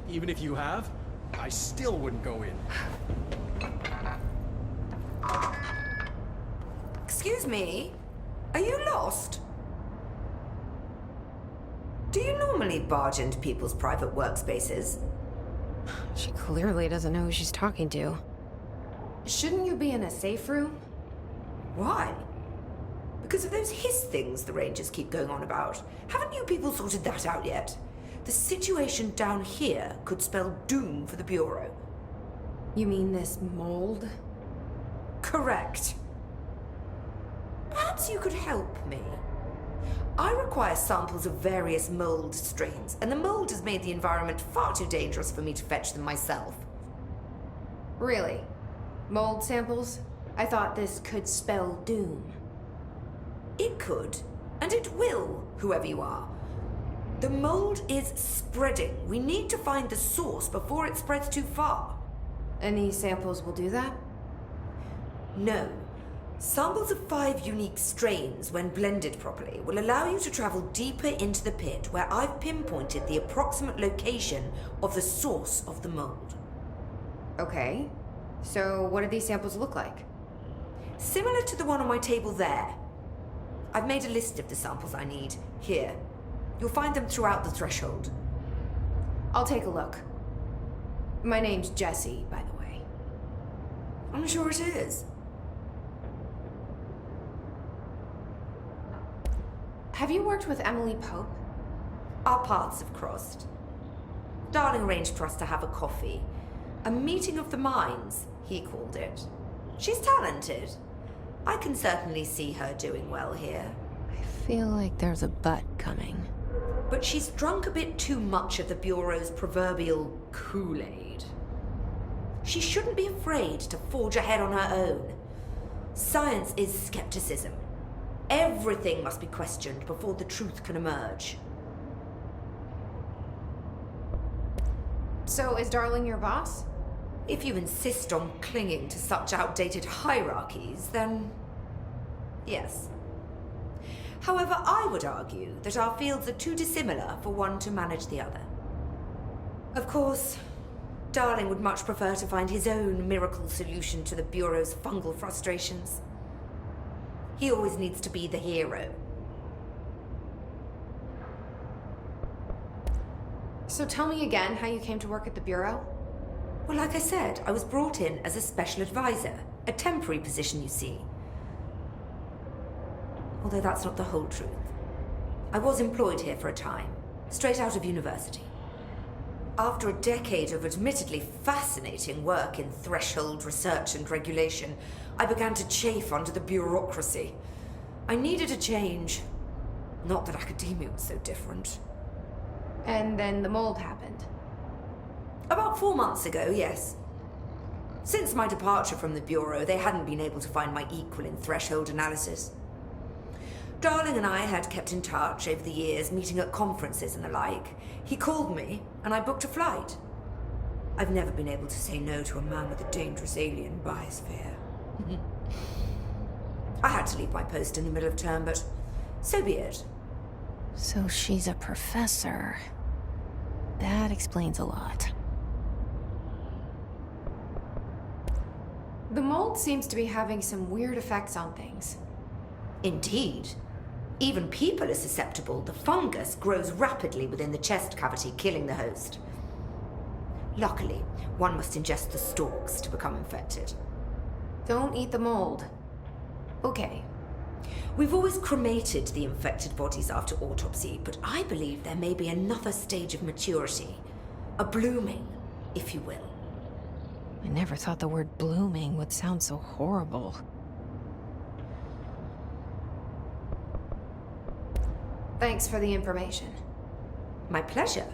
Even if you have, I still wouldn't go in. Excuse me? Are you lost? Do you normally barge into people's private workspaces? She clearly doesn't know who she's talking to. Shouldn't you be in a safe room? Why? Because of those hiss things the Rangers keep going on about. Haven't you people sorted that out yet? The situation down here could spell doom for the Bureau. You mean this mold? Correct. Perhaps you could help me. I require samples of various mold strains, and the mold has made the environment far too dangerous for me to fetch them myself. Really? Mold samples? I thought this could spell doom. It could, and it will, whoever you are. The mold is spreading. We need to find the source before it spreads too far. And these samples will do that? No. Samples of 5 unique strains, when blended properly, will allow you to travel deeper into the pit, where I've pinpointed the approximate location of the source of the mold. Okay. So what do these samples look like? Similar to the one on my table there. I've made a list of the samples I need. Here. You'll find them throughout the threshold. I'll take a look. My name's Jessie, by the way. I'm sure it is. Have you worked with Emily Pope? Our paths have crossed. Darling arranged for us to have a coffee. A meeting of the minds, he called it. She's talented. I can certainly see her doing well here. I feel like there's a but coming. But she's drunk a bit too much of the Bureau's proverbial Kool-Aid. She shouldn't be afraid to forge ahead on her own. Science is skepticism. Everything must be questioned before the truth can emerge. So is Darling your boss? If you insist on clinging to such outdated hierarchies, then yes. However, I would argue that our fields are too dissimilar for one to manage the other. Of course, Darling would much prefer to find his own miracle solution to the Bureau's fungal frustrations. He always needs to be the hero. So tell me again how you came to work at the Bureau? Well, like I said, I was brought in as a special advisor. A temporary position, you see. although that's not the whole truth. I was employed here for a time, straight out of university. After a decade of admittedly fascinating work in threshold research and regulation, I began to chafe under the bureaucracy. I needed a change. Not that academia was so different. And then the mold happened. About 4 months ago, yes. Since my departure from the Bureau, they hadn't been able to find my equal in threshold analysis. Darling and I had kept in touch over the years, meeting at conferences and the like. He called me, and I booked a flight. I've never been able to say no to a man with a dangerous alien biosphere. I had to leave my post in the middle of term, but so be it. So she's a professor. That explains a lot. The mold seems to be having some weird effects on things. Indeed. Even people are susceptible. The fungus grows rapidly within the chest cavity, killing the host. Luckily, one must ingest the stalks to become infected. Don't eat the mold. Okay. We've always cremated the infected bodies after autopsy, but I believe there may be another stage of maturity. A blooming, if you will. I never thought the word blooming would sound so horrible. Thanks for the information. My pleasure.